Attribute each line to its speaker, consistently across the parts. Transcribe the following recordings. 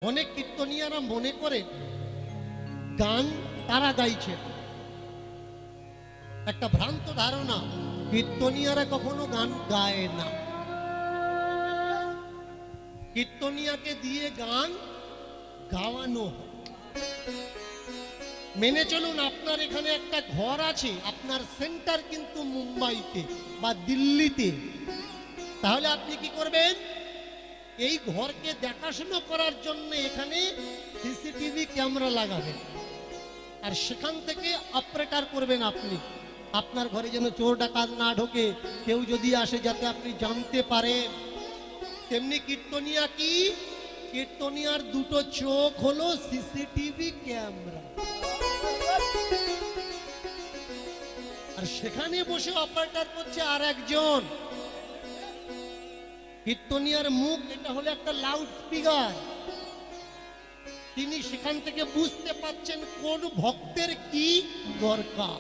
Speaker 1: অনেক কীর্তনিয়ারা মনে করে গান তারা গাইছে, একটা ভ্রান্ত ধারণা। কীর্তনিয়ারা কখনো গান গায় না। কীর্তনিয়াকে দিয়ে গান গাওয়ানো হয়। মেনে চলুন, আপনার এখানে একটা ঘর আছে, আপনার সেন্টার কিন্তু মুম্বাইতে বা দিল্লিতে, তাহলে আপনি কি করবেন? এই ঘরকে দেখাশোনা করার জন্য এখানে সিসিটিভি ক্যামেরা লাগাবেন, আর সেখান থেকে অপারেটর করবেন আপনি। আপনার ঘরে যেন চোর ডাকাত না ঢোকে, কেউ যদি আসে যাতে আপনি জানতে পারেন। তেমনি কীর্তনিয়া কি? কীর্তনিয়ার দুটো চোখ হলো সিসিটিভি ক্যামেরা, আর সেখানে বসে অপারেটর করছে আর একজন। কীর্তনিয়ার মুখ এটা হলো একটা লাউড স্পিকার, তিনি সেখান থেকে বুঝতে পাচ্ছেন কোন ভক্তের কি দরকার।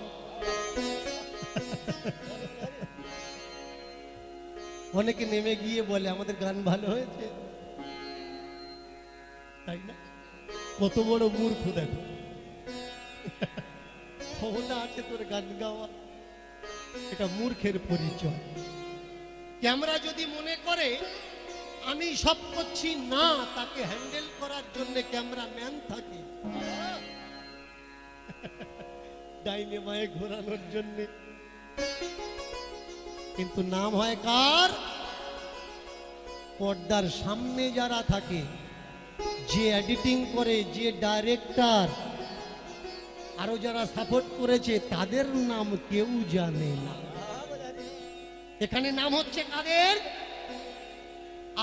Speaker 1: অনেকে নেমে গিয়ে বলে আমাদের গান ভালো হয়েছে, তাই না? কত বড় মূর্খ দেখো, ক্ষমতা আছে তোর গান গাওয়া, এটা মূর্খের পরিচয়। ক্যামেরা যদি মনে করে আমি সব করছি, না, তাকে হ্যান্ডেল করার জন্য ক্যামেরাম্যান থাকে, ডাইনে বাঁয়ে ঘোরানোর জন্য। কিন্তু নাম হয় কার? পর্দার সামনে যারা থাকে, যে এডিটিং করে, যে ডাইরেক্টর, আরো যারা সাপোর্ট করেছে, তাদের নাম কেউ জানে না। এখানে নাম হচ্ছে কাদের?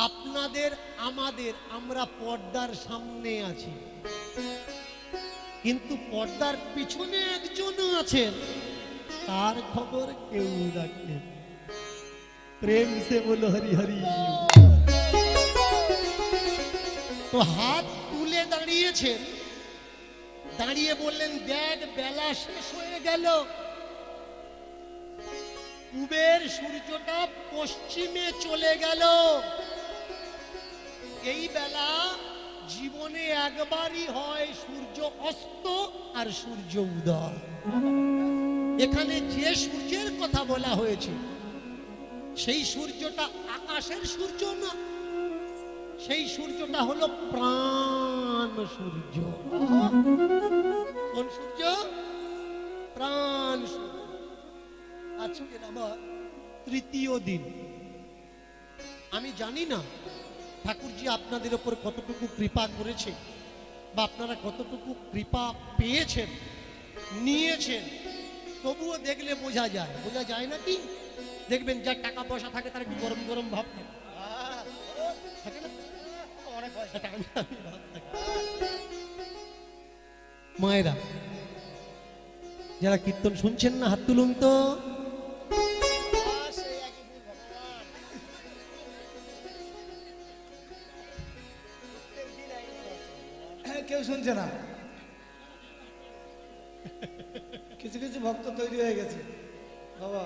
Speaker 1: আপনাদের, আমাদের। আমরা পর্দার সামনে আছি, কিন্তু পর্দার পিছনে একজন আছেন, তার খবর কেউ রাখে। প্রেম সে বলো হরি হরি। তো হাত তুলে দাঁড়িয়েছেন, দাঁড়িয়ে বললেন দেখ বেলা শেষ হয়ে গেল, পূবের সূর্যটা পশ্চিমে চলে গেল। এই বেলা জীবনে একবারই হয়, সূর্য অস্ত আর সূর্য উদয়। এখানে যে সূর্যের কথা বলা হয়েছে, সেই সূর্যটা আকাশের সূর্য না, সেই সূর্যটা হলো প্রাণ সূর্য। কোন সূর্য? প্রাণ সূর্য। আজকের আবার তৃতীয় দিন। আমি জানি না ঠাকুরজি আপনাদের উপর কতটুকু কৃপা করেছে, বা আপনারা কতটুকু কৃপা পেয়েছেন, নিয়েছেন। তবুও দেখলে বোঝা যায়, বোঝা যায় না কি? দেখবেন যার টাকা পয়সা থাকে তার একটু গরম গরম ভাব থাকে, থাকে না? মায়েরা যারা কীর্তন শুনছেন না, হাত তুলুন তো।
Speaker 2: কেউ শুনছে না, কিছু কিছু ভক্ত তৈরি হয়ে গেছে বাবা।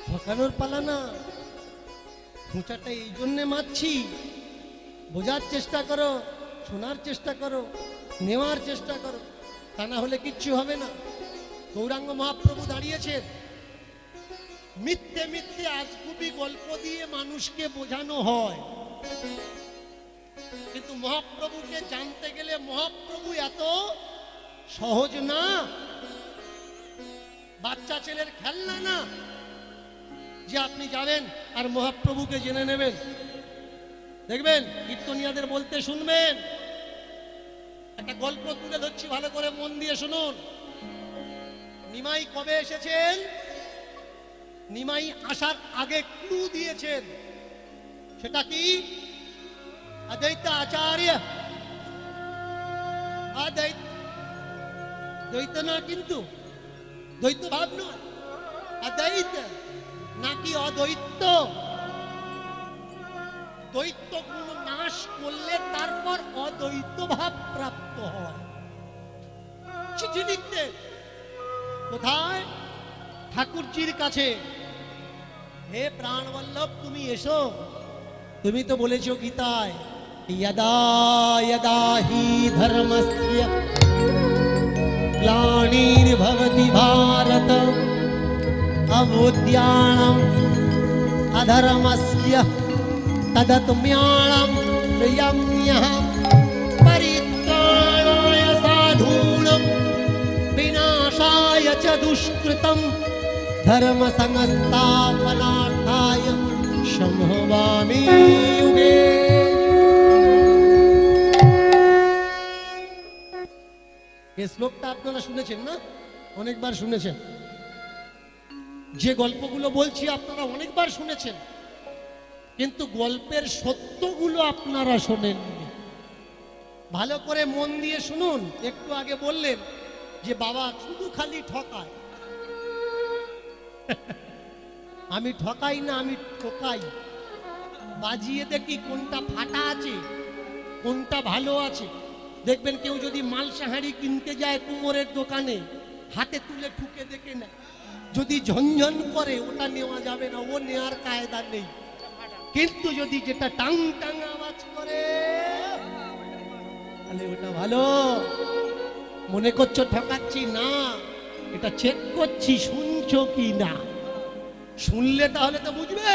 Speaker 1: ঠকানোর পালা না, খোঁচাটা এই জন্যে মারছি। বোঝার চেষ্টা করো, শোনার চেষ্টা করো, নেওয়ার চেষ্টা করো, তা না হলে কিচ্ছু হবে না। গৌরাঙ্গ মহাপ্রভু দাঁড়িয়েছেন, মিথ্যে মিথ্যে আজগুবি গল্প দিয়ে মানুষকে বোঝানো হয়, কিন্তু মহাপ্রভুকে জানতে গেলে মহাপ্রভু এত সহজ না, বাচ্চা ছেলের খেলনা না যে আপনি যাবেন আর মহাপ্রভুকে জেনে নেবেন। দেখবেন কীর্তনিয়াদের বলতে শুনবেন, একটা গল্প তুলে ধরছি, ভালো করে মন দিয়ে শুনুন। নিমাই কবে এসেছেন? নিমাই আসার আগে ক্লু দিয়েছেন। সেটা কি? অদ্বৈত আচার্য, অদ্বৈত, দ্বৈত না, কিন্তু দ্বৈত ভাব নয়, অদ্বৈত নাকি অদ্বৈত। দ্বৈত গুণ নাশ করলে তারপর অদ্বৈত ভাব প্রাপ্ত হয়। চিঠি লিখতে কোথায়? ঠাকুরজির কাছে। হে প্রাণবল্লভ, তুমি এসো, তুমি তো বলেছো গীতায় यदा यदा हि धर्मस्य ग्लानिर्भवति भारत अबुद्ध्यानाम् अधर्मस्य तदात्म्यानां प्रियम्यहं परित्राणाय साधूनां विनाशाय च दुष्कृतं धर्म संस्थापनार्थाय संभवामि युगे। এই শ্লোকটা আপনারা শুনেছেন না? অনেকবার শুনেছেন। যে গল্পগুলো বলছি আপনারা অনেকবার শুনেছেন, কিন্তু গল্পের সত্যগুলো আপনারা শোনেননি। ভালো করে মন দিয়ে শুনুন। একটু আগে বললেন যে বাবা শুধু খালি ঠকায়। আমি ঠকাই না, আমি ঠকাই। বাজিয়ে দেখি কোনটা ফাটা আছে, কোনটা ভালো আছে। দেখবেন কেউ যদি মালসাহারি কিনতে যায় কুমোরের দোকানে, হাতে তুলে ঠুকে দেখে না, যদি ঝনঝন করে ওটা নেওয়া যাবে না, ও নেওয়ার কায়দা নেই। কিন্তু যদি যেটা টাং টাং আওয়াজ করে তাহলে ওটা ভালো। মনে করছো ঠকাচ্ছি না, এটা চেক করছি শুনছো কি না। শুনলে তাহলে তো বুঝবে,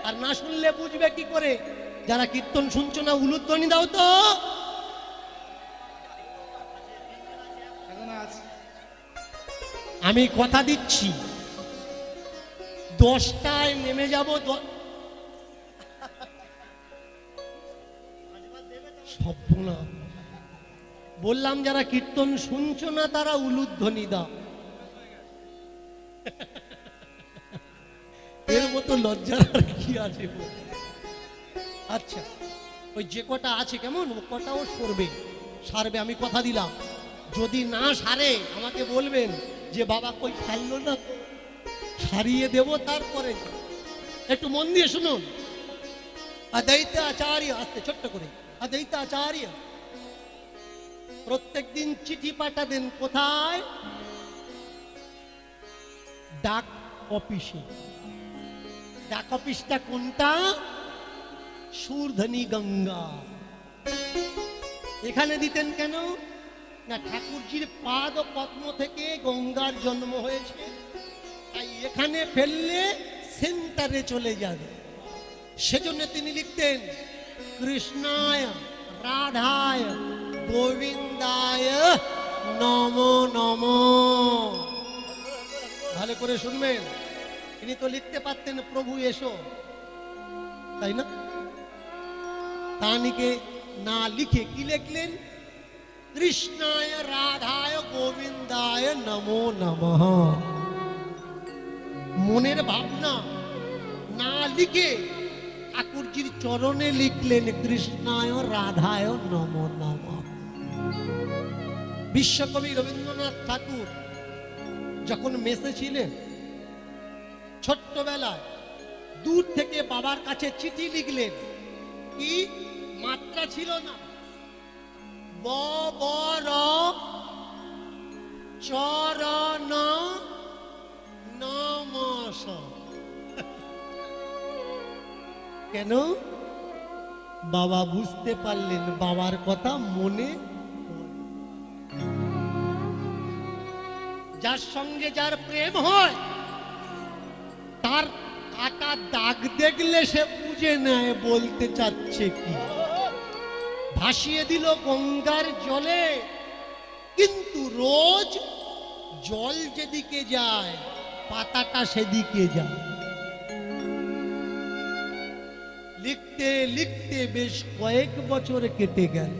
Speaker 1: আর না শুনলে বুঝবে কি করে? যারা কীর্তন শুনছো না উলুধ্বনি দাও তো। আমি কথা দিচ্ছি 10টায় নেমে যাব। সপ্না বললাম যারা কীর্তন শুনছো না তারা উলুধ্বনি দাও। এর মতো লজ্জার আর কি আছে? আচ্ছা, ওই যে কটা আছে কেমন, ও কটাও সরবে, সারবে, আমি কথা দিলাম। যদি না সারে আমাকে বলবেন যে বাবা কই সারলো না, সারিয়ে দেব। তারপরে একটু মন দিয়ে শুনুন। অদ্বৈত আচার্য, আস্তে ছোট্ট করে, অদ্বৈত আচার্য প্রত্যেক দিন চিঠি পাঠাতেন। কোথায়? ডাক অফিসে। ডাক অফিসটা কোনটা? সুরধনী গঙ্গা। এখানে দিতেন কেন না? ঠাকুরজির পাদ ও পদ্ম থেকে গঙ্গার জন্ম হয়েছে, তাই এখানে ফেললে সেন্টারে চলে যাবে। সেজন্য তিনি লিখতেন কৃষ্ণায় রাধায় গোবিন্দায় নমো নমো। ভালো করে শুনবেন। তিনি তো লিখতে পারতেন প্রভু এসো, তাই না? তানিকে না লিখে কি লিখলেন? কৃষ্ণায় রাধায় গোবিন্দায় নমো নমঃ। মনের ভাবনা না লিখে ঠাকুরজির চরণে লিখলেন কৃষ্ণায় রাধায় নমো নমঃ। বিশ্বকবি রবীন্দ্রনাথ ঠাকুর যখন মেসে ছিলেন, ছোট্টবেলায় দূর থেকে বাবার কাছে চিঠি লিখলেন। কি মাত্রা ছিল না, বর চরণ নমস। কেন? বাবা বুঝতে পারলেন বাবার কথা মনে। যার সঙ্গে যার প্রেম হয় তার কাটা দাগ দেখলে সে বুঝে নেয় বলতে চাচ্ছে কি। ভাসিয়ে দিল গঙ্গার জলে, কিন্তু রোজ জল যেদিকে যায় পাতাটা সেদিকে যায়। লিখতে লিখতে বেশ কয়েক বছর কেটে গেল।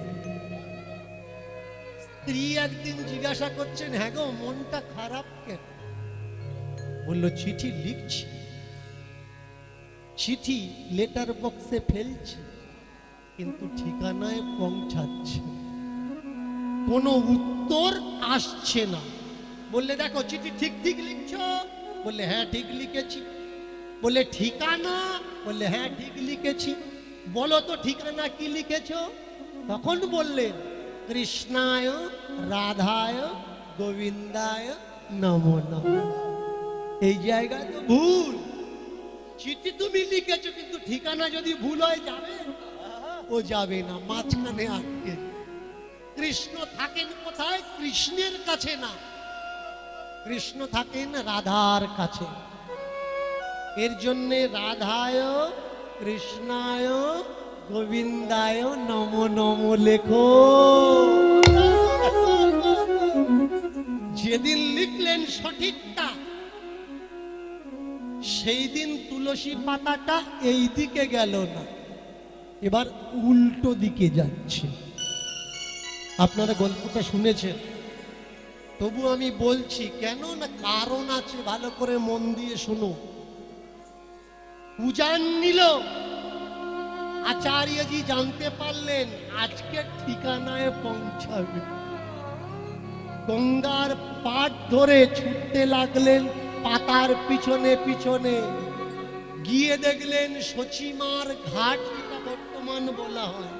Speaker 1: স্ত্রী একদিন জিজ্ঞাসা করছেন, হ্যাঁ গো মনটা খারাপ কেন? বলল চিঠি লিখছি, চিঠি লেটার বক্সে ফেলছি, কিন্তু ঠিকানায় পৌঁছাচ্ছে, কোনো উত্তর আসছে না। বললে দেখো চিঠি ঠিক ঠিক লিখছো? বললে হ্যাঁ ঠিক লিখেছি। বললে ঠিকানা? বললে হ্যাঁ ঠিক লিখেছি। বলো তো ঠিকানা কি লিখেছো? তখন বললেন কৃষ্ণায় রাধায় গোবিন্দায় নমো নমঃ। এই জায়গায় তো ভুল। চিঠি তুমি লিখেছো, কিন্তু ঠিকানা যদি ভুল হয়ে যাবে, ও যাবে না, মাঝখানে আটকে। কৃষ্ণ থাকেন কোথায়? কৃষ্ণের কাছে না, কৃষ্ণ থাকেন রাধার কাছে। এর জন্যে রাধায় কৃষ্ণায় গোবিন্দায় নম নম লেখো। যেদিন লিখলেন সঠিকটা, সেই দিন তুলসী পাতাটা এই দিকে গেল না, এবার উল্টো দিকে যাচ্ছে। আপনারা গল্পটা শুনেছেন, তবু আমি বলছি কেন না, কারণ আছে, ভালো করে মন দিয়ে শুনো। উজান নিল, আচার্যজি জানতে পারলেন আজকে ঠিকানায় পৌঁছাবে। গঙ্গার পাট ধরে ছুটতে লাগলেন পাতার পিছনে পিছনে, গিয়ে দেখলেন সচিমার ঘাট, যেটা বর্তমান বলা হয়,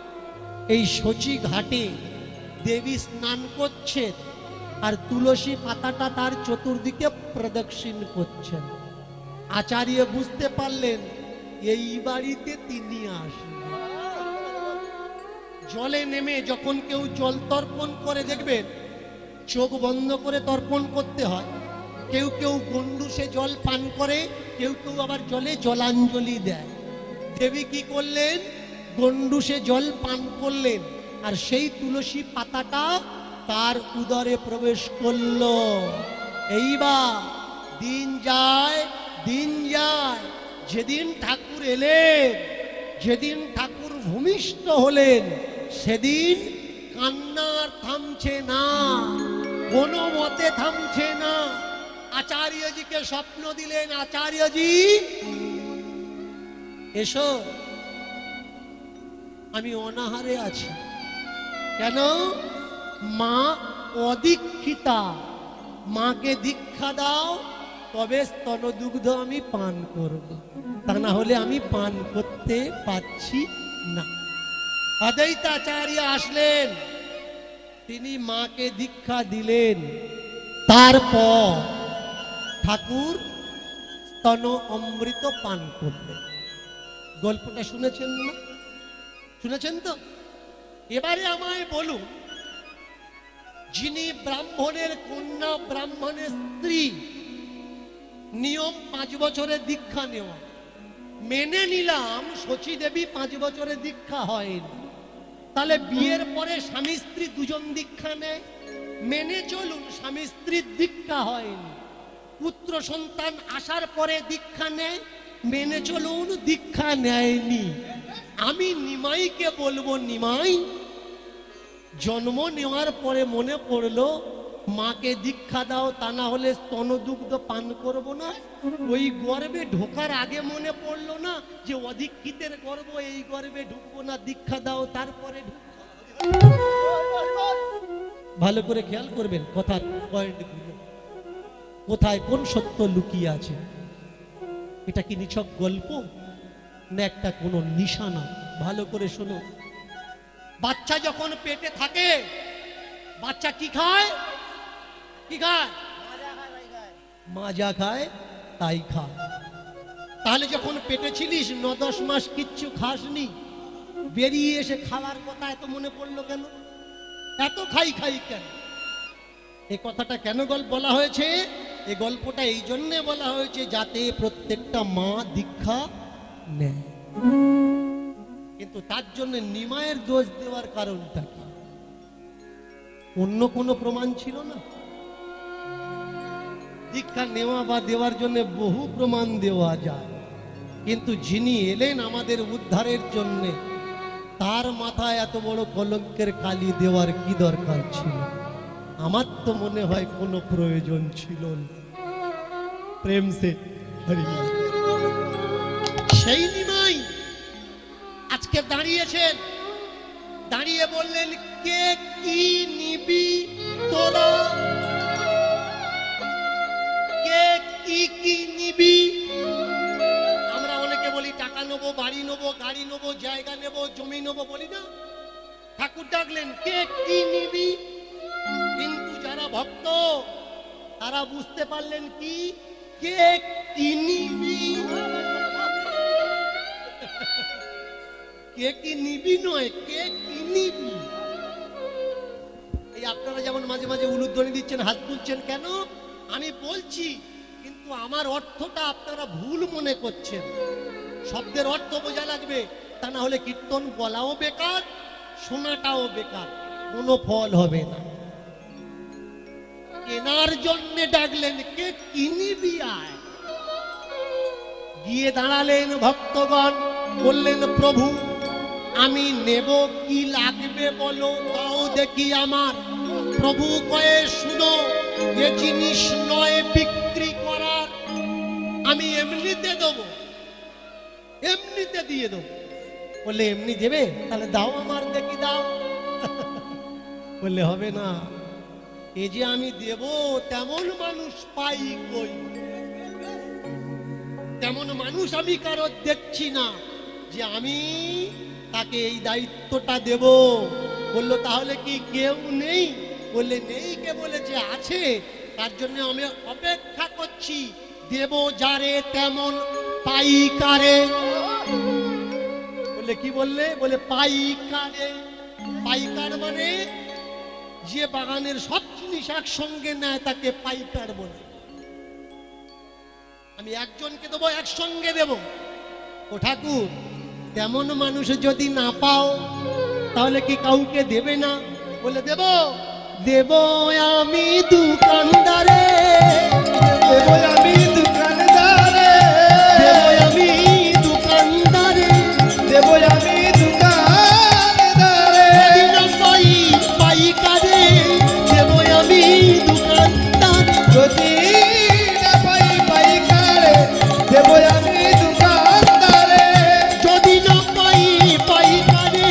Speaker 1: এই সচি ঘাটে দেবী স্নান করছেন আর তুলসী পাতাটা তার চতুর্দিকে প্রদক্ষিণ করছেন। আচার্য বুঝতে পারলেন এই বাড়িতে তিনি আসেন। জলে নেমে যখন কেউ জল তর্পণ করে দেখবেন চোখ বন্ধ করে তর্পণ করতে হয়। কেউ কেউ গন্ডুসে জল পান করে, কেউ কেউ আবার জলে জলাঞ্জলি দেয়। দেবী কি করলেন? গন্ডুসে জল পান করলেন আর সেই তুলসী পাতাটা তার উদরে প্রবেশ করল। এইবার দিন যায় দিন যায়, যেদিন ঠাকুর এলেন, যেদিন ঠাকুর ভূমিষ্ঠ হলেন, সেদিন কান্না আর থামছে না, কোনো মতে থামছে না। আচার্যজিকে স্বপ্ন দিলেন, আচার্যজি এসো, আমি অনাহারে আছি। কেন? মা অদীক্ষিতা, মাকে দীক্ষা দাও, তবে স্তনদুগ্ধ আমি পান করব, তা না হলে আমি পান করতে পাচ্ছি না। অদ্বৈতাচার্য আসলেন, তিনি মাকে দীক্ষা দিলেন। তারপর ঠাকুর স্তন অমৃত পান করলেন। গল্পটা শুনেছেন না? শুনেছেন তো? এবারে আমায় বলুন, যিনি ব্রাহ্মণের কন্যা, ব্রাহ্মণের স্ত্রী, নিয়ম 5 বছরের দীক্ষা নেওয়া, মেনে নিলাম সচী দেবী 5 বছরের দীক্ষা হয়নি, তাহলে বিয়ের পরে স্বামী স্ত্রী দুজন দীক্ষা নেয়, মেনে চলুন স্বামী স্ত্রীর দীক্ষা হয়নি। পুত্র সন্তান আসার পরে দীক্ষা নেয়, মেনে চলুন দীক্ষা নেয়নি। আমি নিমাইকে বলবো, নিমাই, জন্ম নেওয়ার পরে মনে পড়লো মাকে দীক্ষা দাও, তা না হলে স্তনদুগ্ধ পান করব না। ওই গর্ভে ঢোকার আগে মনে পড়লো না যে অদীক্ষিতের গর্ভ, এই গর্ভে ঢুকবো না, দীক্ষা দাও তারপরে ঢুকবো। ভালো করে খেয়াল করবেন কথার পয়েন্টগুলো, কোথায় কোন সত্য লুকিয়ে আছে। এটা কি নিছক গল্প না একটা কোনো নিশানা? ভালো করে শোনো। বাচ্চা যখন পেটে থাকে, বাচ্চা কি খায়? কি খায়? মাজা খায়, তাই খায়। তাহলে যখন পেটে ছিলিস 9-10 মাস কিচ্ছু খাসনি, বেরিয়ে এসে খাওয়ার কথা এত মনে পড়লো কেন? এত খাই খাই কেন? এই কথাটা কেন বলা হয়েছে? এই গল্পটা এই জন্যে বলা হয়েছে যাতে প্রত্যেকটা মা দীক্ষা নেয়। কিন্তু তার জন্য নিমায়ের দোষ দেওয়ার কারণটা কি? অন্য কোনো প্রমাণ ছিল না? দীক্ষা নেওয়া বা দেওয়ার জন্য বহু প্রমাণ দেওয়া যায়, কিন্তু যিনি এলেন আমাদের উদ্ধারের জন্য, তার মাথায় এত বড় কলঙ্কের কালি দেওয়ার কি দরকার ছিল? আমার তো মনে হয় কোনো প্রয়োজন ছিল না। প্রেম সে হরি। সেই নিমাই আজকে দাঁড়িয়েছেন, দাঁড়িয়ে বললেন, কে কি নিবি তোরা? কে কি কি নিবি? আমরা অনেকে বলি টাকা নেবো, বাড়ি নেবো, গাড়ি নেবো, জায়গা নেবো, জমি নেবো, বলি না? ঠাকুর ডাকলেন, কে কি নিবি? কিন্তু যারা ভক্ত তারা বুঝতে পারলেন কি, কে কি নিবি? কে কি নিবি নয়, কে কি নিবি। এই আপনারা যেমন মাঝে মাঝে উলুধ্বনি দিচ্ছেন, হাত তুলছেন কেন? আমি বলছি, কিন্তু আমার অর্থটা আপনারা ভুল মনে করছেন। শব্দের অর্থ বোঝা লাগবে, তা না হলে কীর্তন বলাও বেকার, শোনাটাও বেকার, কোনো ফল হবে না। কেনার জন্য ডাকলেন, কে কিনিবি আয়। গিয়ে দাঁড়ালেন ভক্তগণ, বললেন প্রভু আমি নেব, কি লাগবে বলো, তাও দেখি আমার। প্রভু কয়ে শুনো, এ জিনিস নয় বিক্রি করার, আমি এমনিতে দেবো, এমনিতে দিয়ে দেবো। বললে এমনি দেবে, তাহলে দাও আমার, দেখি দাও। বললে হবে না, এ যে আমি দেব তেমন মানুষ পাই কই, তেমন মানুষ আমি কারো দেখছি না যে আমি তাকে এই দায়িত্বটা দেব। বললো তাহলে কি কেউ নেই? বললে নেই, কে বলেছে আছে, তার জন্য আমি অপেক্ষা করছি, দেব যারে তেমন পাইকারে। বললে কি বললে? বলে পাইকারে। পাইকার মানে যে বাগানের সব জিনিস একসঙ্গে নেয় তাকে পাইকার বলে। আমি একজনকে দেবো, একসঙ্গে দেব। ও ঠাকুর, তেমন মানুষ যদি না পাও তাহলে কি কাউকে দেবে না? বলে দেব, দেব আমি দোকানদারে,
Speaker 2: দেব আমি দোকানদারে,
Speaker 1: দেব আমি দোকানদারে,
Speaker 2: দেব আমি দোকানদারে।
Speaker 1: যদি না পাই পাইকারে, দেব আমি দোকানদারে।
Speaker 2: যদি না পাই পাইকারে, দেব আমি দোকানদারে।
Speaker 1: যদি না পাই পাইকারে,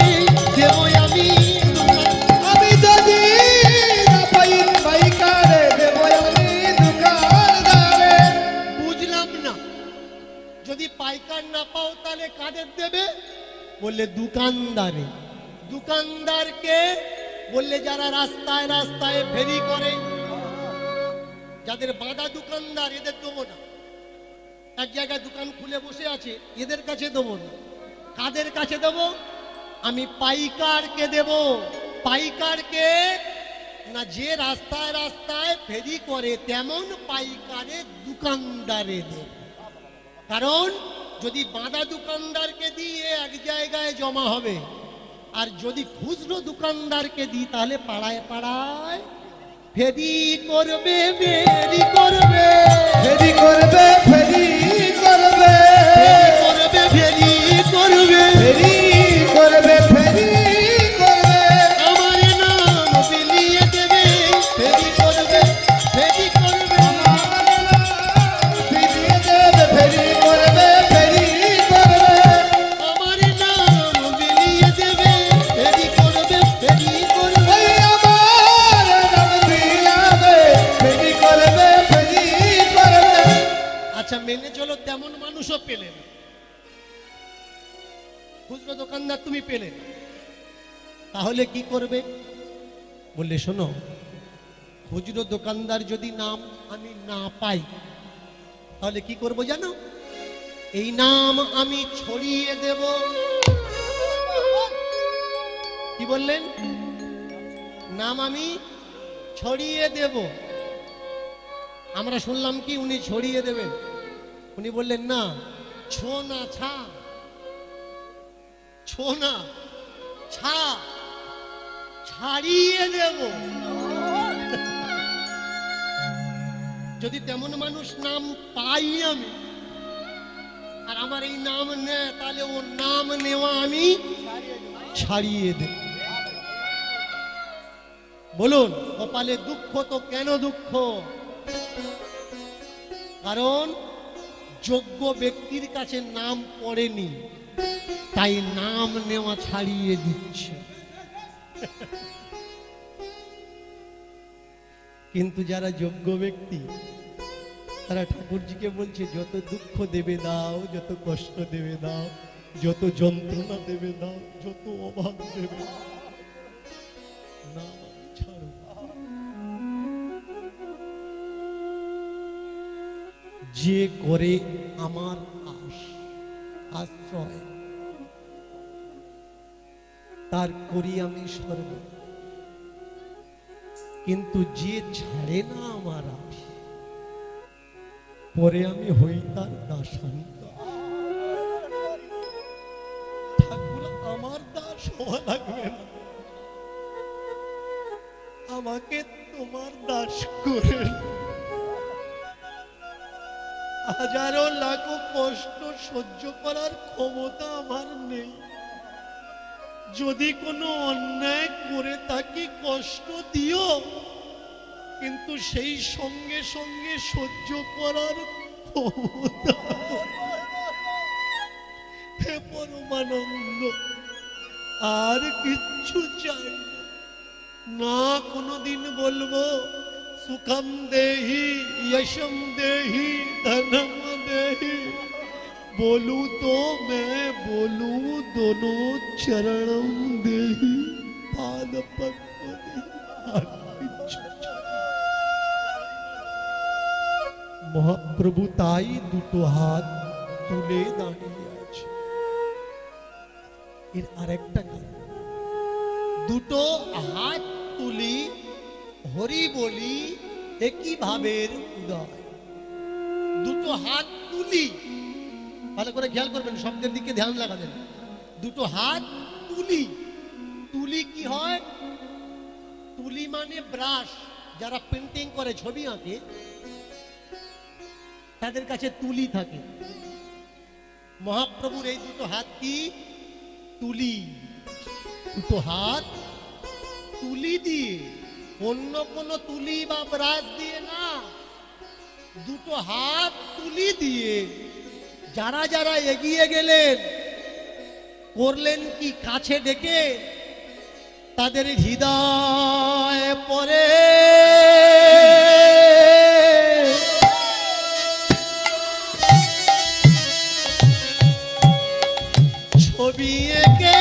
Speaker 1: দেব আমি দোকানদারে।
Speaker 2: আমি যদি না পাই পাইকারে, দেব আমি দোকানদারে।
Speaker 1: বুঝলাম না, যদি পাইকার না পাও তাহলে কাদের দেবে? বললে দোকানদারে। দোকানদারকে বললে যারা রাস্তায় রাস্তায় ফেরি করে, যাদের বাঁধা দোকানদার, এদের দেবো না। এক জায়গায় দোকান খুলে বসে আছে, এদের কাছে দেবো না। কাদের কাছে দেবো? আমি পাইকারকে দেব। পাইকারকে না, যে রাস্তায় রাস্তায় ফেরি করে তেমন পাইকারে দোকানদারে দেব। কারণ যদি বাঁধা দোকানদারকে দিয়ে এক জায়গায় জমা হবে, আর যদি খুচরো দোকানদারকে দিই তাহলে পাড়ায় পাড়ায় ফেরি করবে, ফেরি করবে,
Speaker 2: ফেরি করবে, ফেরি করবে,
Speaker 1: ফেরি করবে, ফেরি করবে।
Speaker 2: ফেরি করবে, ফেরি করবে।
Speaker 1: আমার নাম বিলিয়ে দেবে, ফেরি করবে, ফেরি করবে।
Speaker 2: ফিরিয়ে দেবে, ফেরি করবে, ফেরি করবে।
Speaker 1: আমার নাম বিলিয়ে দেবে, ফেরি করবে, ফেরি করবে।
Speaker 2: ওই আমার নাম বিলাবে, ফেরি করবে, ফেরি করবে।
Speaker 1: আচ্ছা মেনে চলো, তেমন মানুষও পেলেন, খুচরো দোকানদার তুমি পেলেন, তাহলে কি করবে? বললে শোনো, খুচরো দোকানদার যদি নাম আমি না পাই তাহলে কি করব জানো? এই নাম আমি ছড়িয়ে দেব। কি বললেন? নাম আমি ছড়িয়ে দেব। আমরা শুনলাম কি উনি ছড়িয়ে দেবেন, উনি বললেন না, ছো না ছা, ছো না ছা, ছাড়িয়ে দেব। যদি তেমন মানুষ নাম পাই আমি, আর আমার এই নাম নেয়, তাহলে ও নাম নেওয়া আমি ছাড়িয়ে দেব। বলুন, কপালে দুঃখ তো কেন দুঃখ? কারণ যোগ্য ব্যক্তির কাছে নাম পড়েনি, তাই নাম নেওয়া ছাড়িয়ে দিচ্ছে। কিন্তু যারা যোগ্য ব্যক্তি, তারা ঠাকুরজিকে বলছে, যত দুঃখ দেবে দাও, যত কষ্ট দেবে দাও, যত যন্ত্রণা দেবে দাও, যত অভাব দেবে দাও, নাম আমি ছাড়ব না। যে করে আমার আশ্রয়, তার করি আমি সর্ব, কিন্তু যে ছাড়ে না আমার আশ, পরে আমি হই তার দাসান্ত। ঠাকুর আমার দাস হওয়া লাগবে না, আমাকে তোমার দাস করে। হাজারো লাখো কষ্ট সহ্য করার ক্ষমতা আমার নেই। যদি কোনো অন্যায় করে তাকে কষ্ট দিও, কিন্তু সেই সঙ্গে সঙ্গে সহ্য করার ক্ষমতা। হে পরমানন্দ, আর কিচ্ছু চাই না। না কোনোদিন বলবো সুখম দেহি यशम देहि धनम देहि, बोलूं तो मैं बोलूं दोनों चरणम देहि पाद पद्म देहि। মহাপ্রভু তাই দুটো হাত তুলে দাঁড়িয়ে আছে। এর আরেকটা কারণ, দুটো হাত তুলি হরি বলি একই ভাবের উদয়। দুটো হাত তুলি, ভালো করে খেয়াল করবেন, শব্দের দিকে ধ্যান লাগাবেন। দুটো হাত তুলি, তুলি কি হয়? তুলি মানে ব্রাশ। যারা পেন্টিং করে, ছবি আঁকে, তাদের কাছে তুলি থাকে। মহাপ্রভুর এই দুটো হাত কি? তুলি। দুটো হাত তুলি দিয়ে, অন্য কোন তুলি বা ব্রাশ দিয়ে না, দুটো হাত তুলি দিয়ে যারা যারা এগিয়ে গেলেন, করলেন কি? কাছে ডেকে তাদের হৃদয় পরে ছবি এঁকে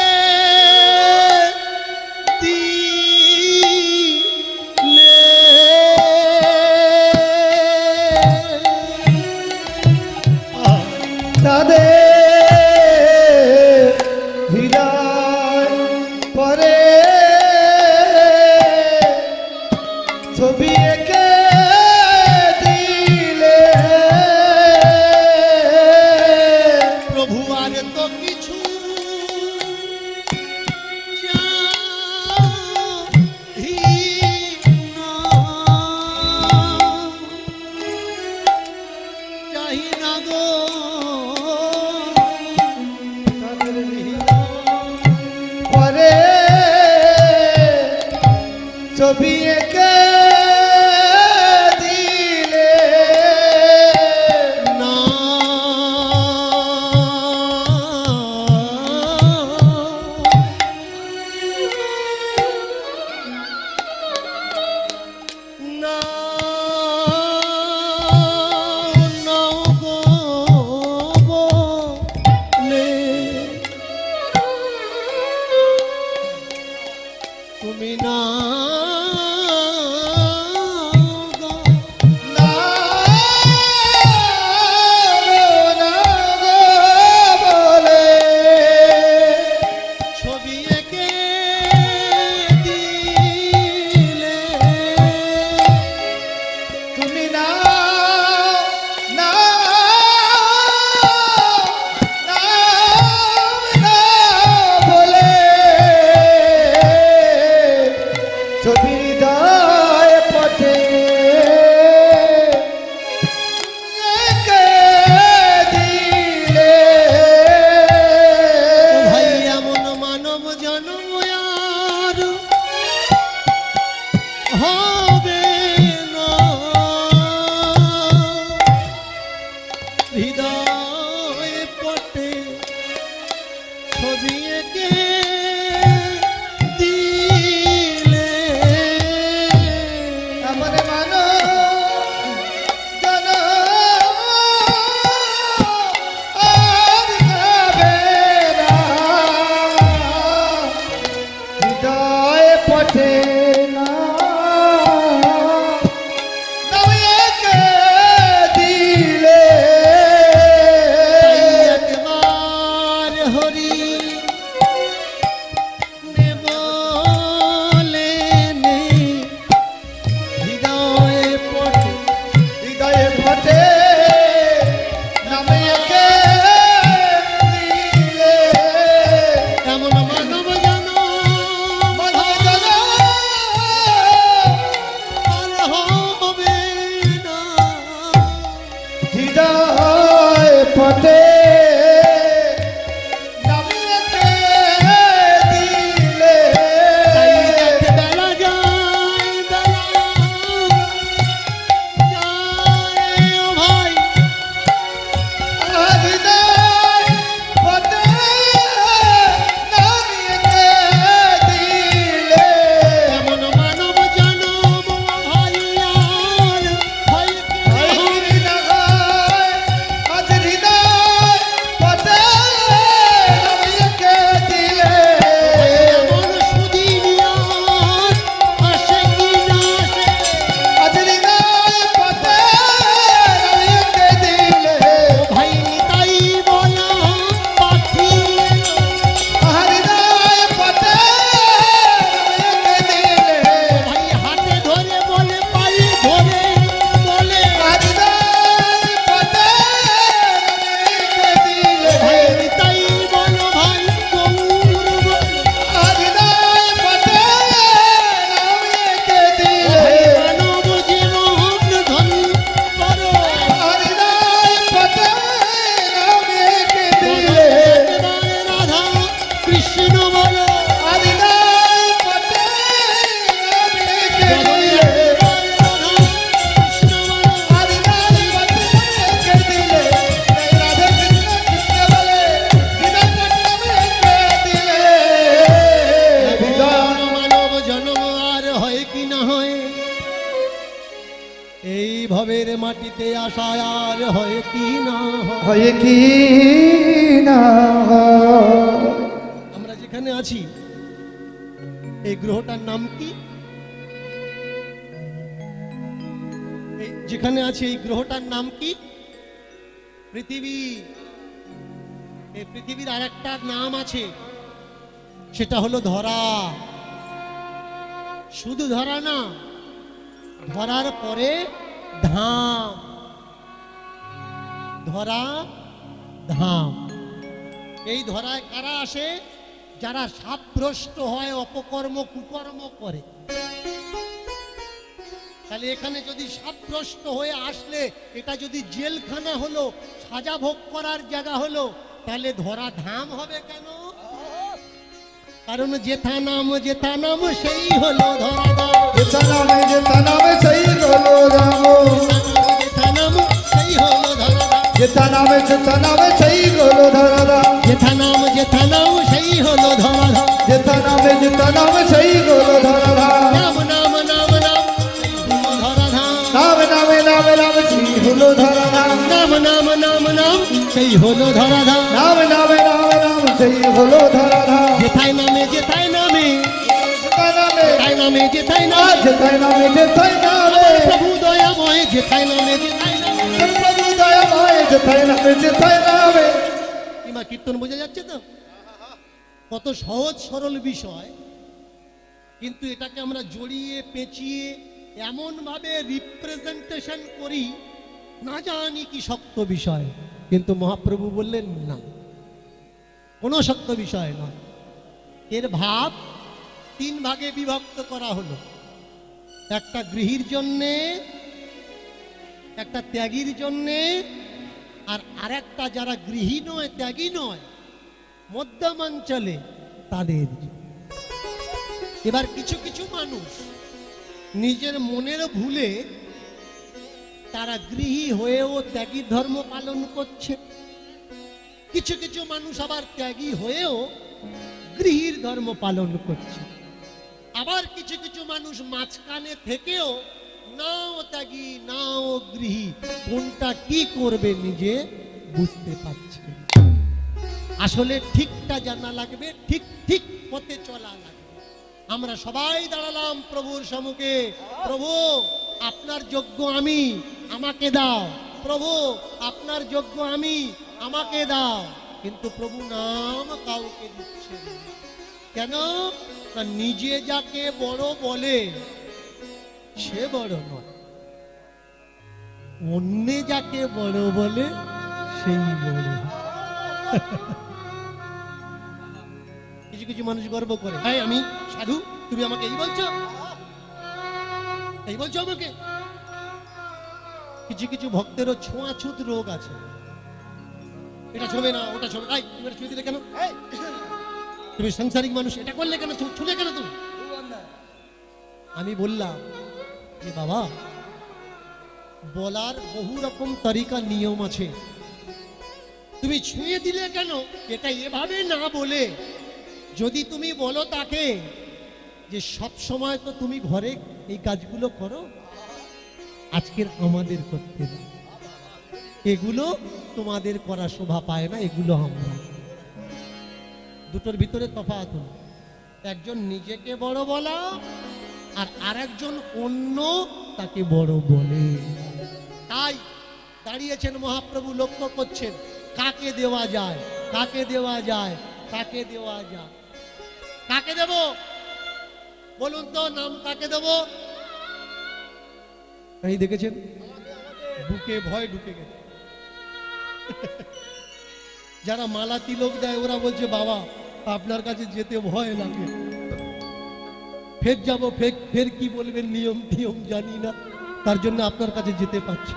Speaker 1: ভবের মাটিতে আশায় আর হয় কি না হয়।
Speaker 2: হয় কি না হয়।
Speaker 1: আমরা যেখানে আছি এই গ্রহটার নাম কি? যেখানে আছে এই গ্রহটার নাম কি? পৃথিবী। এই পৃথিবীর আর একটা নাম আছে, সেটা হলো ধরা। শুধু ধরা না, ধরার পরে ধাম। ধরা ধাম। এই ধরায় কারা আসে? যারা সাপভ্রষ্ট হয়, অপকর্ম কুকর্ম করে। তাহলে এখানে যদি সাপগ্রস্ত হয়ে আসলে, এটা যদি জেলখানা হলো, সাজা ভোগ করার জায়গা হলো, তাহলে ধরা ধাম হবে কেন? কারণ যেথা নাম সেই হলো ধরা ধাম।
Speaker 2: যেথা নামে সেই হলো রাম।
Speaker 1: যেথা নাম সেই হলো ধরা ধাম।
Speaker 2: যেথা নামে সেই হলো ধরা ধাম।
Speaker 1: যেথা নাম সেই হলো ধরা ধাম।
Speaker 2: যেথা নামে সেই হলো ধরা ধাম।
Speaker 1: নাম নাম নাম নাম
Speaker 2: সেই হলো ধরা ধাম।
Speaker 1: নাম নাম নাম নাম সেই হলো ধরা ধাম।
Speaker 2: নাম সেই হলো ধরা ধাম।
Speaker 1: যেথায় নামে
Speaker 2: যেথায়
Speaker 1: নামে
Speaker 2: যেথায় নামে
Speaker 1: প্রভু দয়াময়, যেথায় নামে
Speaker 2: প্রভু দয়াময়, যেথায় নামে।
Speaker 1: ইমা কীর্তন বোঝা যাচ্ছে তো? কত সহজ সরল বিষয়, কিন্তু এটাকে আমরা জড়িয়ে পেঁচিয়ে এমন ভাবে রিপ্রেজেন্টেশন করি, না জানি কি শক্ত বিষয়। কিন্তু মহাপ্রভু বললেন না, কোনো শক্ত বিষয় নয়। এর ভাব তিন ভাগে বিভক্ত করা হলো। একটা গৃহীর জন্যে, একটা ত্যাগীর জন্যে, আর আরেকটা যারা গৃহী নয়, ত্যাগী নয়, মধ্যমাঞ্চলে তাদের। এবার কিছু কিছু মানুষ নিজের মনের ভুলে তারা গৃহী হয়েও ত্যাগী ধর্ম পালন করছে। কিছু কিছু মানুষ আবার ত্যাগী হয়েও গৃহীর ধর্ম পালন করছে। আবার কিছু কিছু মানুষ মাঝখানে থেকেও নাও ত্যাগী নাও গৃহী, কোনটা কি করবে নিজে বুঝতে পারছে। আসলে ঠিকটা জানা লাগবে, ঠিক ঠিক পথে চলা লাগবে। আমরা সবাই দাঁড়ালাম প্রভুর সম্মুখে, প্রভু আপনার যোগ্য আমি, আমাকে দাও। প্রভু আপনার যোগ্য আমি, আমাকে দাও। কিন্তু প্রভু নাম কাউকে দিচ্ছে না। কেন? না, নিজে যাকে বড় বলে সে বড় নয়, অন্য যাকে বড় বলে সেই বড়। কিছু কিছু মানুষ গর্ব করে, হ্যাঁ আমি সাধু, তুমি আমাকে এই বলছো, এই বলছো আমাকে। কিছু কিছু ভক্তেরও ছোঁয়াছুত রোগ আছে। এটা ছবে না, ওটা ছবে, তুমি এটা ছুঁয়ে দিলে কেন? তুমি সাংসারিক মানুষ, এটা করলে কেন, ছুঁলে কেন তুমি? আমি বললাম যে বাবা, বলার বহু রকম তরিকা নিয়ম আছে। তুমি ছুঁয়ে দিলে কেন, এটা এভাবে না বলে যদি তুমি বলো তাকে যে সব সময় তো তুমি ঘরে এই কাজগুলো করো, আজকের আমাদের করতে দাও, এগুলো তোমাদের করা শোভা পায় না, এগুলো আমরা। দুটোর ভিতরে তফাৎ। একজন নিজেকে বড় বলা, আর আরেকজন অন্য তাকে বড় বলে। তাই দাঁড়িয়েছেন মহাপ্রভু, লক্ষ্য করছেন কাকে দেওয়া যায়, কাকে দেওয়া যায়, কাকে দেওয়া যায়। কাকে দেব বলুন তো, নাম কাকে দেব? এই দেখেছেন, বুকে ভয় ঢুকে গেছে। যারা মালা তিলক দেয় ওরা বলছে বাবা আপনার কাছে যেতে ভয় লাগে, ফের যাবো, ফের কি বলবেন, নিয়ম টিয়ম জানি না, তার জন্য আপনার কাছে যেতে পারছি।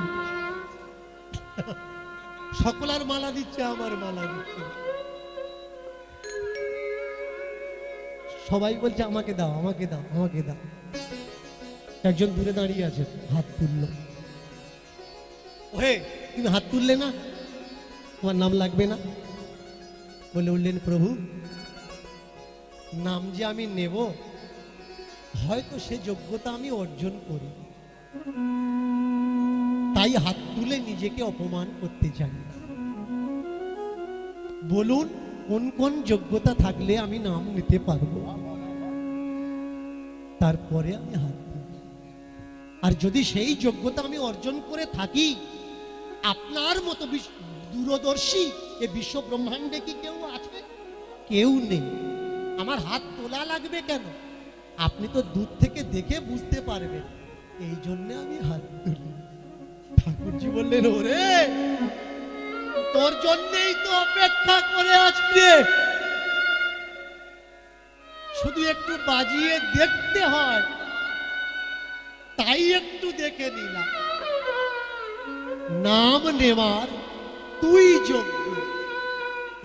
Speaker 1: সকলার মালা দিচ্ছে, আমার মালা দিচ্ছে। সবাই বলছে আমাকে দাও, আমাকে দাও, আমাকে দাও। একজন দূরে দাঁড়িয়ে আছে, হাত তুললো। ওহে তুমি হাত তুললে না, তোমার নাম লাগবে না? বলে উঠলেন, প্রভু নাম যে আমি নেব, হয়তো সে যোগ্যতা আমি অর্জন করি, তাই হাত তুলে নিজেকে অপমান করতে চাই না। বলুন কোন কোন যোগ্যতা থাকলে আমি নাম নিতে পারবো, তারপরে আমি হাত তুলি। আর যদি সেই যোগ্যতা আমি অর্জন করে থাকি, আপনার মতো দূরদর্শী এ বিশ্ব ব্রহ্মাণ্ডে কি কেউ আছে? কেউ নেই। আমার হাত তোলা লাগবে কেন? আপনি তো দূর থেকে দেখে বুঝতে পারবেন, এই জন্য আমি হাত তুলি। ঠাকুরজি বললেন, ওরে তোর জন্যই তো অপেক্ষা করে আসবে, শুধু একটু বাজিয়ে দেখতে হয়, তাই একটু দেখে নিলাম। নাম নেওয়ার তুই যোগ্য,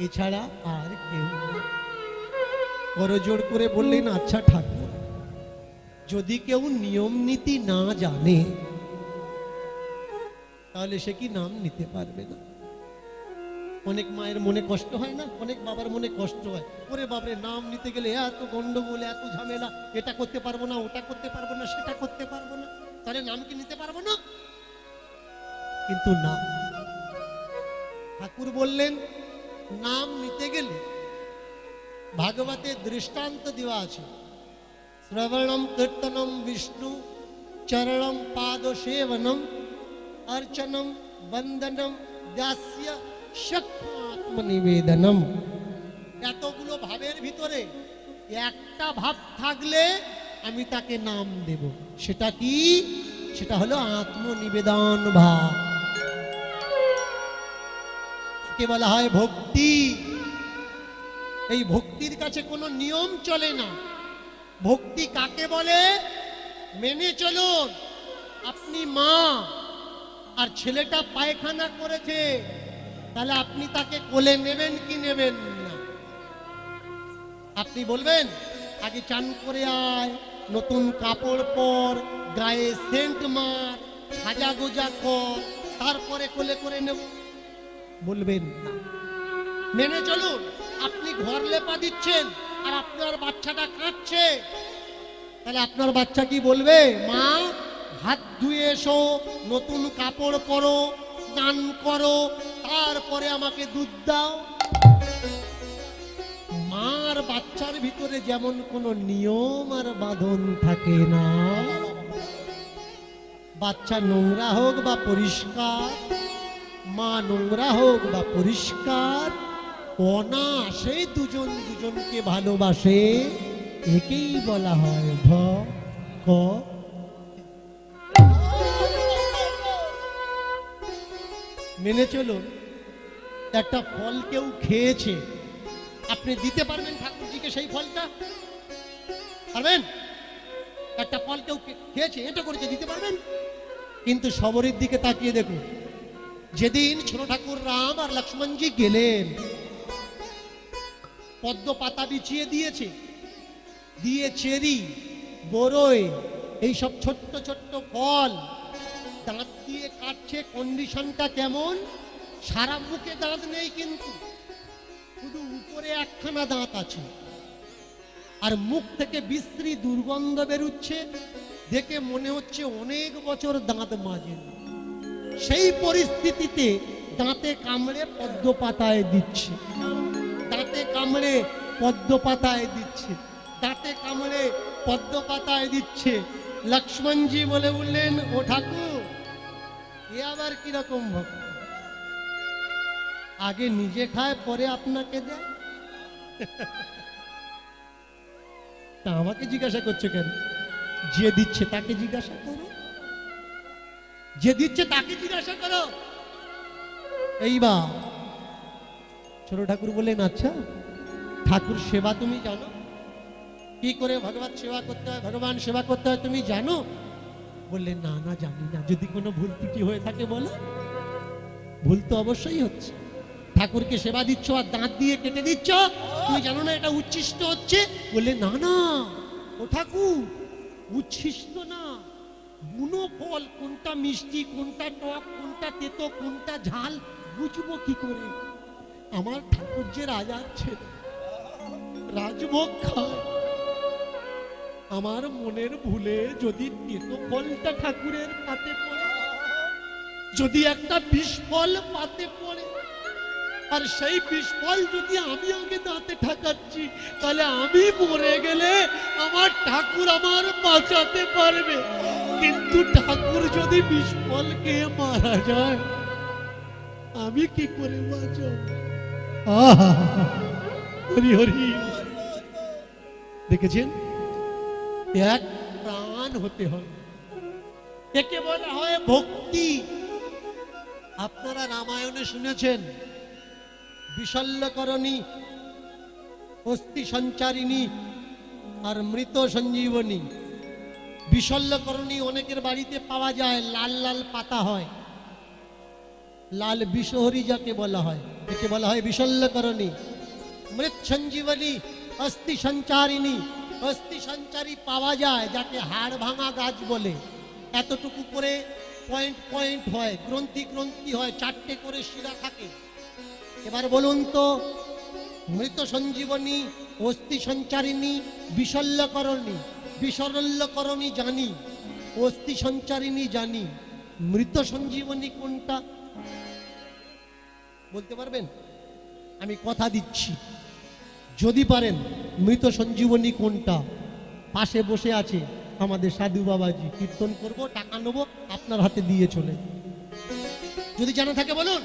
Speaker 1: এছাড়া আর কেউ না। করজোড় করে বললেন, আচ্ছা ঠাকুর, যদি কেউ নিয়ম নীতি না জানে তাহলে সে কি নাম নিতে পারবে না? অনেক মায়ের মনে কষ্ট হয় না, অনেক বাবার মনে কষ্ট হয়, ওরে বাবারে নাম নিতে গেলে এত গন্ডগোল, এত ঝামেলা, এটা করতে পারবো না, ওটা করতে পারবো না, সেটা করতে পারবো না, তাহলে নাম কি নিতে পারবো না? কিন্তু না, ঠাকুর বললেন নাম নিতে গেলে ভাগবতে দৃষ্টান্ত দেওয়া আছে। শ্রবণম কীর্তনম বিষ্ণু চরণম পাদ সেবনম अर्चनम बंदनम दास्य আত্মনিবেদনম। এতগুলো ভাবের ভিতরে একটা ভাব থাকলে আমি তাকে নাম দেব, সেটা কি? সেটা হলো আত্মনিবেদন ভাব। কে বলা হয় ভক্তি। এই ভক্তির কাছে কোনো নিয়ম চলে না। ভক্তি কাকে বলে? মেনে চলুন। আপনি মা আর ছেলেটা পায়খানা করেছে, তাহলে আপনি তাকে কোলে নেবেন কি নেবেন না? আপনি বলবেন আগে চান করে আয়, নতুন কাপড় পর, গায়ে সেন্ট মার, সাজা গোজা কর, তারপরে কোলে করে নেব? বলবেন না। মেনে চলুন। আপনি ঘর লেপা দিচ্ছেন আর আপনার বাচ্চাটা কাঁদছে, তাহলে আপনার বাচ্চা কি বলবে? মা হাত ধুয়ে এসো, নতুন কাপড় পরো, স্নান করো, তারপরে আমাকে দুধ দাও। মার বাচ্চার ভিতরে যেমন কোনো নিয়ম আর বাঁধন থাকে না, বাচ্চা নোংরা হোক বা পরিষ্কার, মা নোংরা হোক বা পরিষ্কার, অনায়াসে দুজন দুজনকে ভালোবাসে। একেই বলা হয় ভ। মেনে চলুন। একটা ফল কেউ খেয়েছে, আপনি দিতে পারবেন ঠাকুরজিকে সেই ফলটা? পারবেন? একটা ফল কেউ খেয়েছে, এটা করেছে, দিতে পারবেন? কিন্তু শবরীর দিকে তাকিয়ে দেখুন। যেদিন ছোট ঠাকুর রাম আর লক্ষ্মণজি গেলেন, পদ্ম পাতা বিছিয়ে দিয়েছে, দিয়ে চেরি, বরই, এইসব ছোট্ট ছোট্ট ফল দাঁত দিয়ে কাটছে। কন্ডিশনটা কেমন? সারা মুখে দাঁত নেই, কিন্তু শুধু উপরে একখানা দাঁত আছে, আর মুখ থেকে বিশ্রী দুর্গন্ধ বেরুচ্ছে। দেখে মনে হচ্ছে অনেক বছর দাঁত মাজেনি। সেই পরিস্থিতিতে দাঁতে কামড়ে পদ্ম পাতায় দিচ্ছে, দাঁতে কামড়ে পদ্ম পাতায় দিচ্ছে, দাঁতে কামড়ে পদ্ম পাতায় দিচ্ছে। লক্ষ্মণজি বলে বললেন, ও ঠাকুর, এ আবার কিরকম ভক্ত? আগে নিজে খায়, পরে আপনাকে দেয়। তা আমাকে জিজ্ঞাসা করছো কেন? যে দিচ্ছে তাকে জিজ্ঞাসা করো, যে দিচ্ছে তাকে জিজ্ঞাসা করো। এইবার ছোট ঠাকুর বললেন, আচ্ছা ঠাকুর সেবা তুমি জানো? কি করে ভগবান সেবা করতে হয়, ভগবান সেবা করতে হয় তুমি জানো? বললেন, না না জানি না। যদি কোনো ভুল ত্রুটি হয়ে থাকে বলো। ভুল তো অবশ্যই হচ্ছে। ঠাকুরকে সেবা দিচ্ছ আর দাঁত দিয়ে কেটে দিচ্ছ, তুমি জানো না এটা উচ্ছিষ্ট হচ্ছে? বললে, না না ও ঠাকুর, উচ্ছিষ্ট না, বুনো ফল, কোনটা মিষ্টি, কোনটা টক, কোনটা তেতো, কোনটা ঝাল বুঝবো কি করে? আমার ঠাকুর যে রাজার ছেলে, রাজভোগ খায়। আমার মনের ভুলে যদি তেতো ফলটা ঠাকুরের পাতে পড়ে, যদি একটা বিস্ফল পাতে পড়ে, আর সেই বিস্ফল যদি আমি আগে দাঁতে ঠাকাচ্ছি, তাহলে আমি মরে গেলে আমার ঠাকুর আমার বাঁচাতে পারবে। কিন্তু ঠাকুর যদি বিস্ফল খেয়ে মারা যায়, আমি কি করে বাঁচাবো? আহা, হরি হরি। দেখেছেন, এক প্রাণ হতে হয়, একে বলা হয় ভক্তি। আপনারা রামায়ণে শুনেছেন বিশল্যকরণী, অস্থি সঞ্চারিণী আর মৃত সঞ্জীবনী। বিশল্যকরণী অনেকের বাড়িতে পাওয়া যায়, লাল লাল পাতা হয়, লাল বিষহরি যাকে বলা হয়, একে বলা হয় বিশল্যকরণী। মৃত সঞ্জীবনী, অস্থি সঞ্চারিণী। অস্থি সঞ্চারী পাওয়া যায় যাকে হাড় ভাঙা গাছ বলে। এতটুকু করে পয়েন্ট পয়েন্ট হয়, গ্রন্থি গ্রন্থি হয়, 4টে করে শিরা থাকে। এবার বলুন তো, মৃত সঞ্জীবনী, অস্থি সঞ্চারিণী, বিশল্যকরণী। বিশল্যকরণী জানি, অস্থি সঞ্চারিণী জানি, মৃত সঞ্জীবনী কোনটা বলতে পারবেন? আমি কথা দিচ্ছি, যদি পারেন মৃত সঞ্জীবনী কোনটা। পাশে বসে আছে আমাদের সাধু বাবাজি, কীর্তন করব, টাকা নেবো, আপনার হাতে দিয়ে চলে। যদি জানা থাকে বলুন,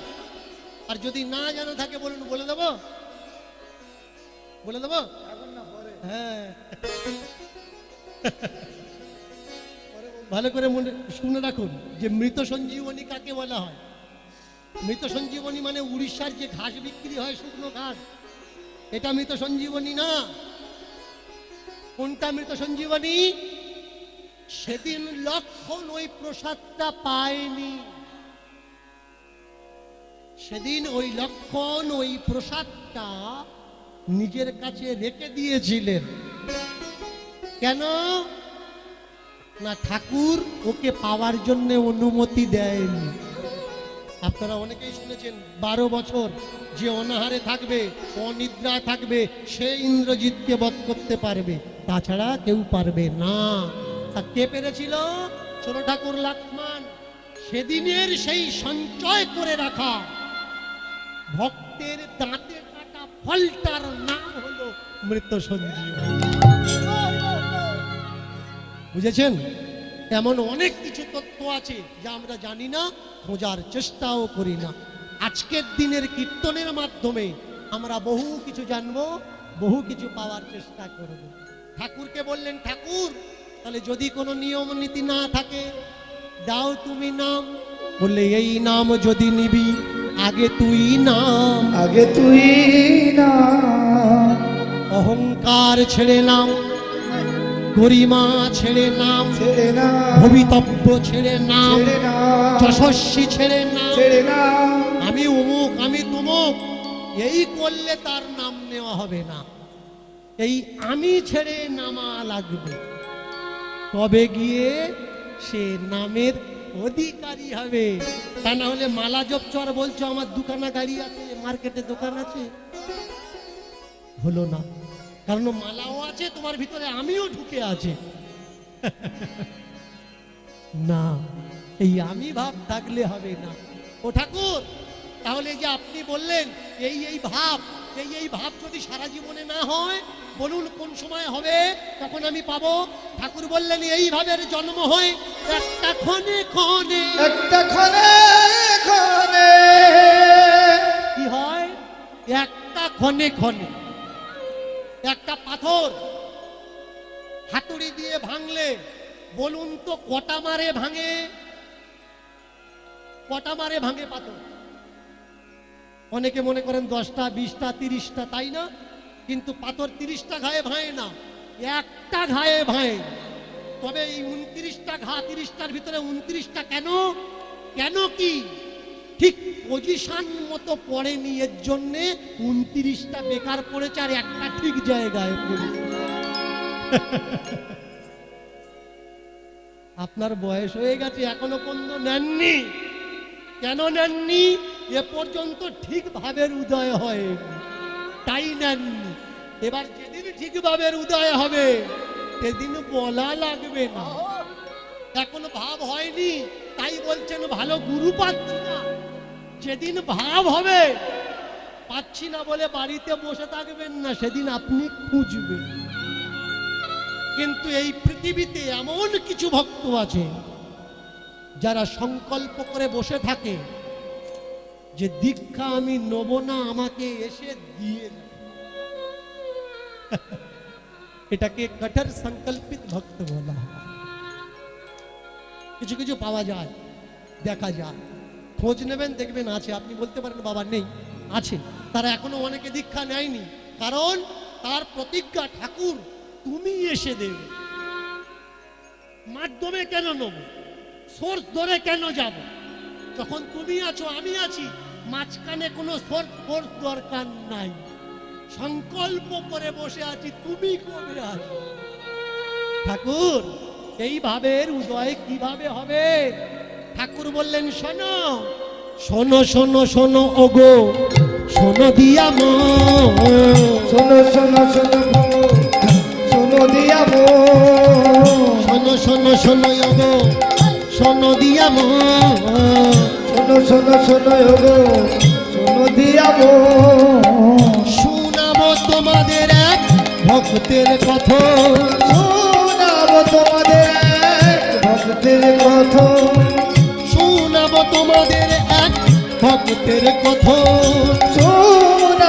Speaker 1: আর যদি না জানা থাকে বলুন, বলে দেবো, বলে দেবো। হ্যাঁ, ভালো করে মনে শুনে রাখুন যে মৃত সঞ্জীবনী কাকে বলা হয়। মৃত সঞ্জীবনী মানে উড়িষ্যার যে ঘাস বিক্রি হয়, শুকনো ঘাস, এটা মৃত সঞ্জীবনী না। কোনটা মৃত সঞ্জীবনী? সেদিন লক্ষণ ওই প্রসাদটা পায়নি, সেদিন ওই লক্ষণ ওই প্রসাদটা নিজের কাছে রেখে দিয়েছিলেন। কেন না, ঠাকুর ওকে পাওয়ার জন্য অনুমতি দেয়নি। আপনারা অনেকেই শুনেছেন 12 বছর যে অনাহারে থাকবে, অনিদ্রায় থাকবে, সে ইন্দ্রজিৎকে বধ করতে পারবে, তাছাড়া কেউ পারবে না। তা কে পেরেছিল? ছোট ঠাকুর লক্ষ্মণ। সেদিনের সেই সঞ্চয় করে রাখা ভক্তের দাঁতে কাটা ফলটার নাম হলো মৃত সঞ্জীবনী। বুঝেছেন? এমন অনেক কিছু তথ্য আছে যা আমরা জানি না, খোঁজার চেষ্টাও করি না। আজকের দিনের কীর্তনের মাধ্যমে আমরা বহু কিছু জানবো, বহু কিছু পাওয়ার চেষ্টা করব। ঠাকুরকে বললেন, ঠাকুর তাহলে যদি কোনো নিয়ম নীতি না থাকে, দাও তুমি নাম। বললে, এই নাম যদি নিবি, আগে তুই নাম,
Speaker 2: আগে তুই না,
Speaker 1: অহংকার ছেড়ে নাম, গরিমা ছেড়ে নাম,
Speaker 2: ছেড়ে না,
Speaker 1: ভবিতব্য ছেড়ে নাম,
Speaker 2: ছেড়ে না,
Speaker 1: যশস্বী ছেড়ে নাম,
Speaker 2: ছেড়ে না,
Speaker 1: আমি অমুক আমি তুমুক, এই করলে তার নাম নেওয়া হবে না। এই আমি ছেড়ে নামা লাগবে, তবে গিয়ে সে নামের অধিকারী হবে। তা না হলে মালা জপচর বলছো আমার দুখানা গাড়ি আছে, মার্কেটে দোকান আছে, হলো না। কারণ মালাও আছে তোমার ভিতরে, আমিও ঢুকে আছে। না, এই আমি ভাব থাকলে হবে না। ও ঠাকুর, তাহলে যে আপনি বললেন এই ভাব, এই ভাব যদি সারা জীবনে না হয়, বলুন কোন সময় হবে, তখন আমি পাবো? ঠাকুর বললেন, এই ভাবের জন্ম হয় একটা ক্ষণে ক্ষণে।
Speaker 2: একটা ক্ষণে ক্ষণে
Speaker 1: কি হয়? একটা ক্ষণে ক্ষণে। একটা পাথর হাতুড়ি দিয়ে ভাঙলে বলুন তো কটা মারে ভাঙে? কটা মারে ভাঙে পাথর? অনেকে মনে করেন 10টা 20টা 30টা, তাই না? কিন্তু পাথর 30টা ঘায়ে ভাঙে না, একটা ঘায়ে ভাঙে। তবে এই 29টা ঘা, 30টার ভিতরে 29টা কেন? কেন কি? ঠিক পজিশন মতো পড়েনি, এর জন্যে 29টা বেকার পড়েছে আর একটা ঠিক জায়গায় পড়েছে। আপনার বয়স হয়ে গেছে, এখনো পর্যন্ত নেননি। কেন নেননি? এ পর্যন্ত ঠিক ভাবের উদয় হয়, তাই নেননি। এবার যেদিন ঠিক ভাবের উদয় হবে সেদিন বলা লাগবে না। এখনো ভাব হয়নি, তাই বলছেন ভালো গুরু পাচ্ছি না। যেদিন ভাব হবে, পাচ্ছি না বলে বাড়িতে বসে থাকবেন না, সেদিন আপনি খুঁজবেন। কিন্তু এই পৃথিবীতে এমন কিছু ভক্ত আছে যারা সংকল্প করে বসে থাকে যে দীক্ষা আমি নেব না, আমাকে এসে দিয়ে যাবে। এটাকে কঠোর সংকল্পিত ভক্ত বলা হয়। কিছু কিছু পাওয়া যায়, দেখা যায়, খোঁজ নেবেন দেখবেন আছে। আপনি বলতে পারেন বাবা নেই, আছে। তারা এখনো অনেকে দীক্ষা নেয়নি, কারণ তার প্রতিজ্ঞা ঠাকুর তুমি এসে দেবে। মাধ্যমে কেন নেব, সোর্স ধরে কেন যাব? যখন তুমি আছো আমি আছি, মাঝখানে কোনো সোর্স দরকার নাই। সংকল্প করে বসে আছি, তুমি কবে আসবে? ঠাকুর এই ভাবের উদয় কিভাবে হবে? ঠাকুর বললেন শোনো শোনো শোনো শোনো ওগো শোনো দিয়া মো,
Speaker 2: শোনো শোনো শোনো শোনো দিয়া মো,
Speaker 1: শোনো শোনো শোনো ওগো শোনো দিয়া মো,
Speaker 2: শোনো শোনো শোনো ওগো শোনো দিয়া মো।
Speaker 1: শোনাবো তোমাদের এক ভক্তের কথা,
Speaker 2: শোনাবো তোমাদের এক ভক্তের কথা,
Speaker 1: শোনাবো তোমাদের এক ভক্তের কথা,
Speaker 2: শোনাবো